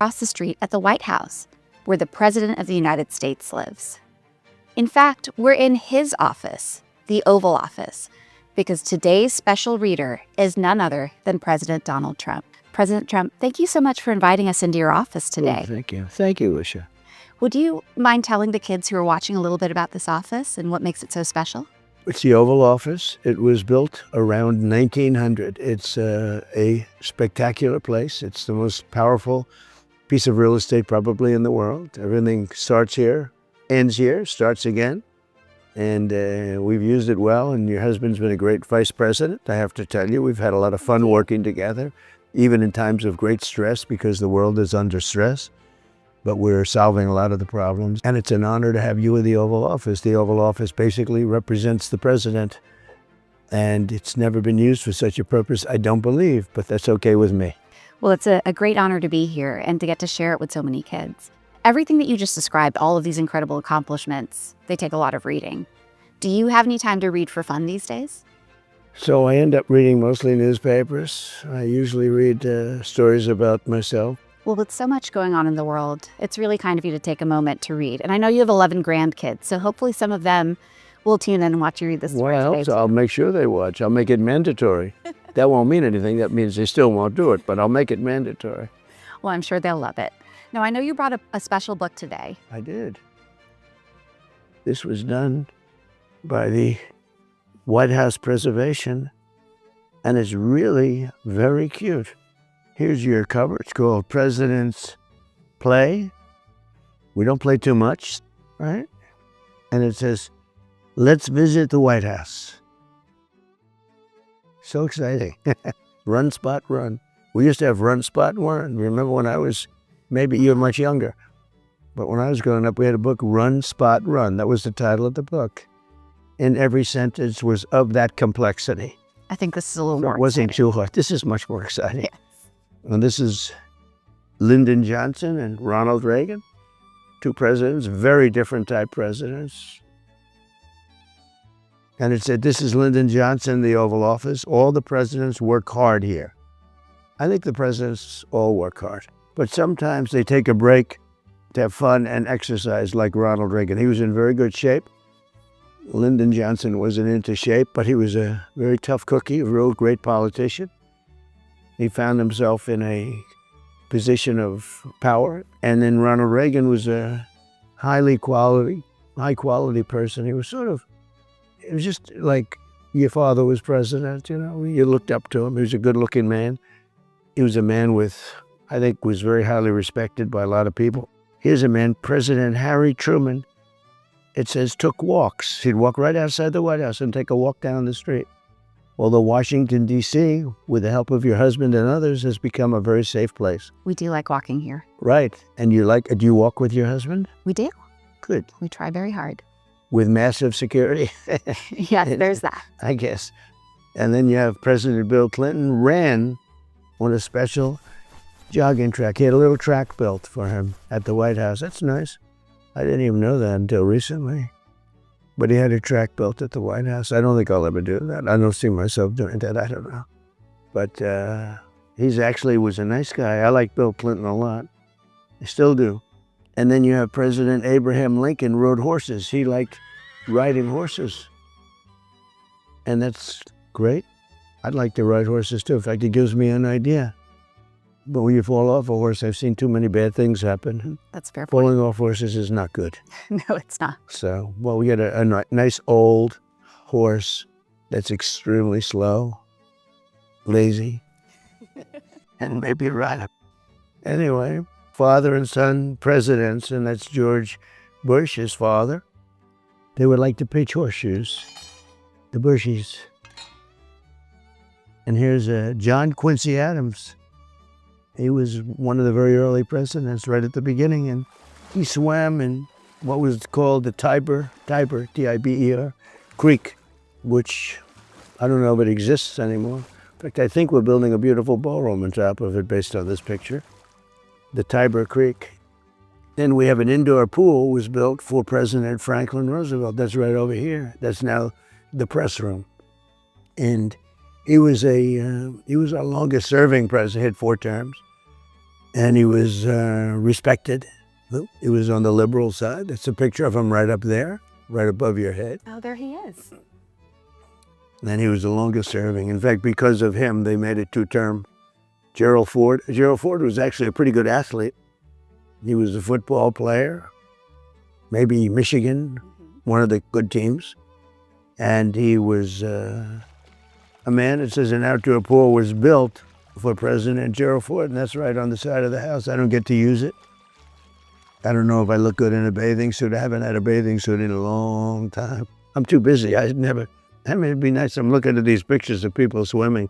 across the street at the White House, where the President of the United States lives. In fact, we're in his office, the Oval Office, because today's special reader is none other than President Donald Trump. President Trump, thank you so much for inviting us into your office today. Oh, thank you. Thank you, Alicia. Would you mind telling the kids who are watching a little bit about this office and what makes it so special? It's the Oval Office. It was built around 1900. It's a spectacular place. It's the most powerful piece of real estate probably in the world. Everything starts here, ends here, starts again. And we've used it well, and your husband's been a great vice president, I have to tell you. We've had a lot of fun working together, even in times of great stress because the world is under stress. But we're solving a lot of the problems. And it's an honor to have you in the Oval Office. The Oval Office basically represents the president. And it's never been used for such a purpose, I don't believe, but that's okay with me. Well, it's a great honor to be here and to get to share it with so many kids. Everything that you just described, all of these incredible accomplishments, they take a lot of reading. Do you have any time to read for fun these days? So I end up reading mostly newspapers. I usually read stories about myself. Well, with so much going on in the world, it's really kind of you to take a moment to read. And I know you have 11 grandkids, so hopefully some of them will tune in and watch you read this story today. Well, so I'll make sure they watch. I'll make it mandatory. That won't mean anything. That means they still won't do it, but I'll make it mandatory. Well, I'm sure they'll love it. Now, I know you brought a special book today. I did. This was done by the White House Preservation, and it's really very cute. Here's your cover. It's called President's Play. We don't play too much, right? And it says, "Let's visit the White House." So exciting. Run, Spot, Run. We used to have Run, Spot, Run. Remember when I was, maybe you were much younger, but when I was growing up, we had a book, Run, Spot, Run. That was the title of the book. And every sentence was of that complexity. I think this is a little more It wasn't exciting. too hard. This is much more exciting. Yes. And this is Lyndon Johnson and Ronald Reagan, two presidents, very different type presidents. And it said, "This is Lyndon Johnson, the Oval Office. All the presidents work hard here." I think the presidents all work hard, but sometimes they take a break to have fun and exercise, like Ronald Reagan. He was in very good shape. Lyndon Johnson wasn't into shape, but he was a very tough cookie, a real great politician. He found himself in a position of power. And then Ronald Reagan was a high quality person. He was it was just like your father was president, you know, you looked up to him. He was a good looking man. He was a man I think was very highly respected by a lot of people. Here's a man, President Harry Truman. It says took walks. He'd walk right outside the White House and take a walk down the street. Although Washington, D.C., with the help of your husband and others, has become a very safe place. We do like walking here. Right. And do you walk with your husband? We do. Good. We try very hard. With massive security? Yes, there's that. I guess. And then you have President Bill Clinton ran on a special jogging track. He had a little track built for him at the White House. That's nice. I didn't even know that until recently. But he had a track built at the White House. I don't think I'll ever do that. I don't see myself doing that. I don't know. But he actually was a nice guy. I like Bill Clinton a lot. I still do. And then you have President Abraham Lincoln rode horses. He liked riding horses. And that's great. I'd like to ride horses too. In fact, it gives me an idea. But when you fall off a horse, I've seen too many bad things happen. That's fair point. Falling off horses is not good. No, it's not. So, well, we got a nice old horse that's extremely slow, lazy, and maybe a rider. Anyway, father and son presidents, and that's George Bush, his father. They would like to pitch horseshoes, the Bushies. And here's John Quincy Adams. He was one of the very early presidents right at the beginning, and he swam in what was called the Tiber, T-I-B-E-R, Creek, which I don't know if it exists anymore. In fact, I think we're building a beautiful ballroom on top of it based on this picture, the Tiber Creek. Then we have an indoor pool was built for President Franklin Roosevelt. That's right over here. That's now the press room. And he was our longest serving president, he had 4 terms. and he was respected. He was on the liberal side. That's a picture of him right up there, right above your head. Oh, there he is. And he was the longest serving. In fact, because of him, they made it two-term. Gerald Ford was actually a pretty good athlete. He was a football player, maybe Michigan, one of the good teams. And he was a man that says an outdoor pool was built for President Gerald Ford, and that's right on the side of the house. I don't get to use it. I don't know if I look good in a bathing suit. I haven't had a bathing suit in a long time. I'm too busy. I mean, it'd be nice. I'm looking at these pictures of people swimming,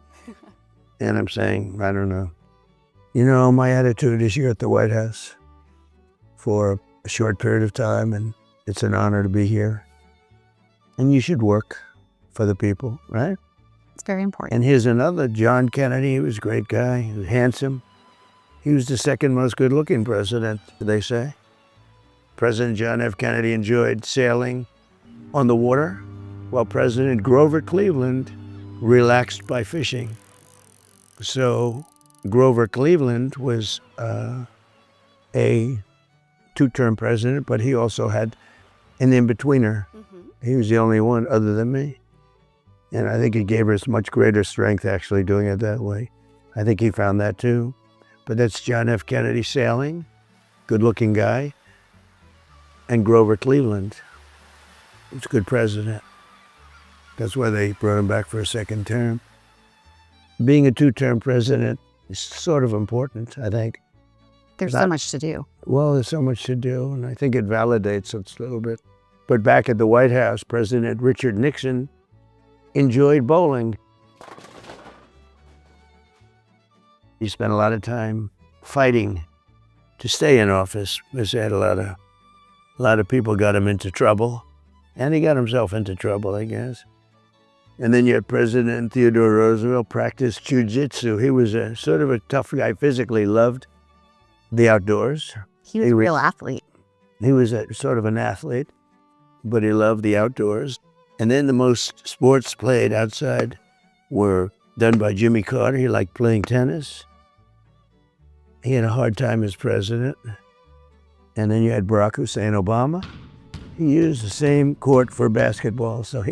and I'm saying, I don't know. You know, my attitude is you're at the White House for a short period of time, and it's an honor to be here. And you should work for the people, right? It's very important. And here's another, John Kennedy. He was a great guy. He was handsome. He was the second most good-looking president, they say. President John F. Kennedy enjoyed sailing on the water, while President Grover Cleveland relaxed by fishing. So Grover Cleveland was a two-term president, but he also had an in-betweener. He was the only one other than me. And I think it gave us much greater strength actually doing it that way. I think he found that too. But that's John F. Kennedy sailing, good-looking guy, and Grover Cleveland. He was a good president. That's why they brought him back for a second term. Being a two-term president is sort of important, I think. There's so much to do. Well, there's so much to do, and I think it validates us a little bit. But back at the White House, President Richard Nixon enjoyed bowling. He spent a lot of time fighting to stay in office because he had a lot of people got him into trouble, and he got himself into trouble, I guess. And then you had President Theodore Roosevelt practiced jiu-jitsu. He was a sort of a tough guy, physically loved the outdoors. He was a real athlete. He was sort of an athlete, but he loved the outdoors. And then the most sports played outside were done by Jimmy Carter. He liked playing tennis. He had a hard time as president. And then you had Barack Hussein Obama. He used the same court for basketball. So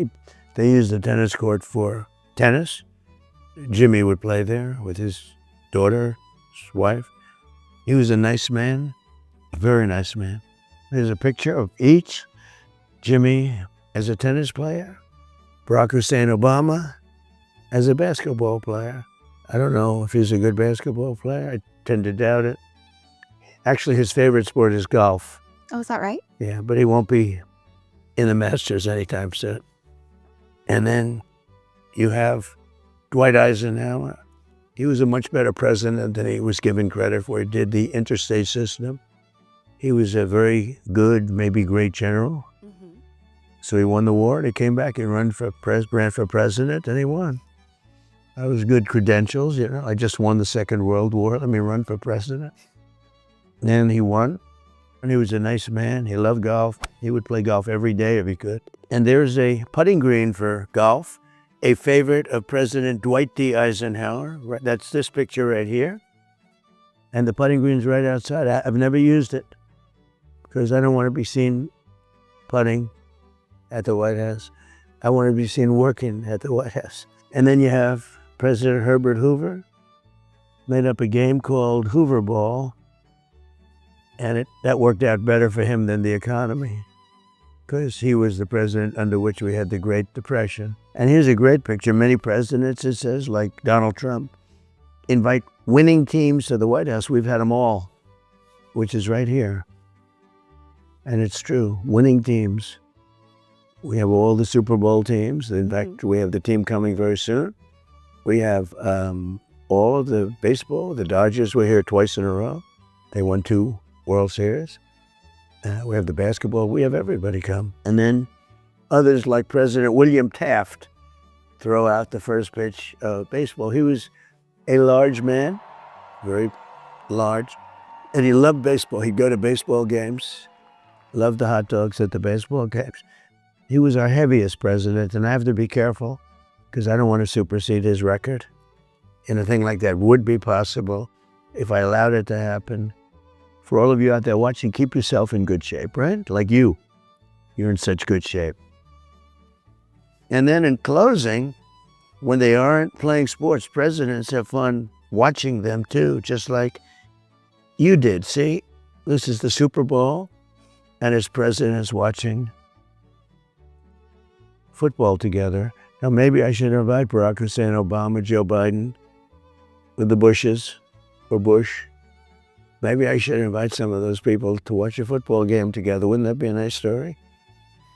they used the tennis court for tennis. Jimmy would play there with his daughter, his wife. He was a nice man, a very nice man. There's a picture of each. Jimmy as a tennis player, Barack Hussein Obama as a basketball player. I don't know if he's a good basketball player. I tend to doubt it. Actually, his favorite sport is golf. Oh, is that right? Yeah, but he won't be in the Masters anytime soon. And then you have Dwight Eisenhower. He was a much better president than he was given credit for. He did the interstate system. He was a very good, maybe great general. So he won the war, and he came back and ran for president, and he won. That was good credentials, you know. I just won the Second World War. Let me run for president. And he won, and he was a nice man. He loved golf. He would play golf every day if he could. And there's a putting green for golf, a favorite of President Dwight D. Eisenhower. That's this picture right here. And the putting green's right outside. I've never used it because I don't want to be seen putting at the White House. I want to be seen working at the White House. And then you have President Herbert Hoover made up a game called Hoover Ball, and that worked out better for him than the economy because he was the president under which we had the Great Depression. And here's a great picture. Many presidents, it says, like Donald Trump, invite winning teams to the White House. We've had them all, which is right here. And it's true, winning teams. We have all the Super Bowl teams. In fact, we have the team coming very soon. We have all of the baseball. The Dodgers were here twice in a row. They won 2 World Series. We have the basketball. We have everybody come. And then others like President William Taft throw out the first pitch of baseball. He was a large man, very large, and he loved baseball. He'd go to baseball games, loved the hot dogs at the baseball games. He was our heaviest president, and I have to be careful because I don't want to supersede his record. And a thing like that would be possible if I allowed it to happen. For all of you out there watching, keep yourself in good shape, right? Like you. You're in such good shape. And then in closing, when they aren't playing sports, presidents have fun watching them too, just like you did. See, this is the Super Bowl, and his president is watching football together. Now, maybe I should invite Barack Hussein Obama, Joe Biden, with the Bushes, or Bush. Maybe I should invite some of those people to watch a football game together. Wouldn't that be a nice story?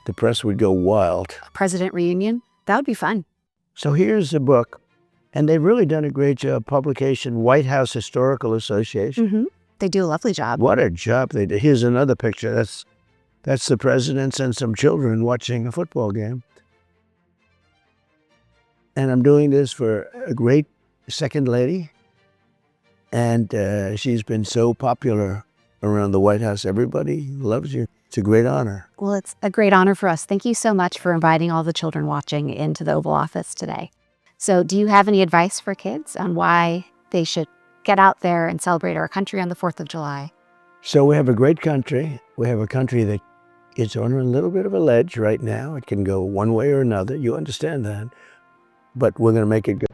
The press would go wild. A president reunion? That would be fun. So here's the book, and they've really done a great job. Publication, White House Historical Association. Mm-hmm. They do a lovely job. What a job they did. Here's another picture. That's the presidents and some children watching a football game. And I'm doing this for a great second lady, and she's been so popular around the White House. Everybody loves you. It's a great honor. Well, it's a great honor for us. Thank you so much for inviting all the children watching into the Oval Office today. So do you have any advice for kids on why they should get out there and celebrate our country on the 4th of July? So we have a great country. We have a country that is on a little bit of a ledge right now. It can go one way or another. You understand that. But we're going to make it go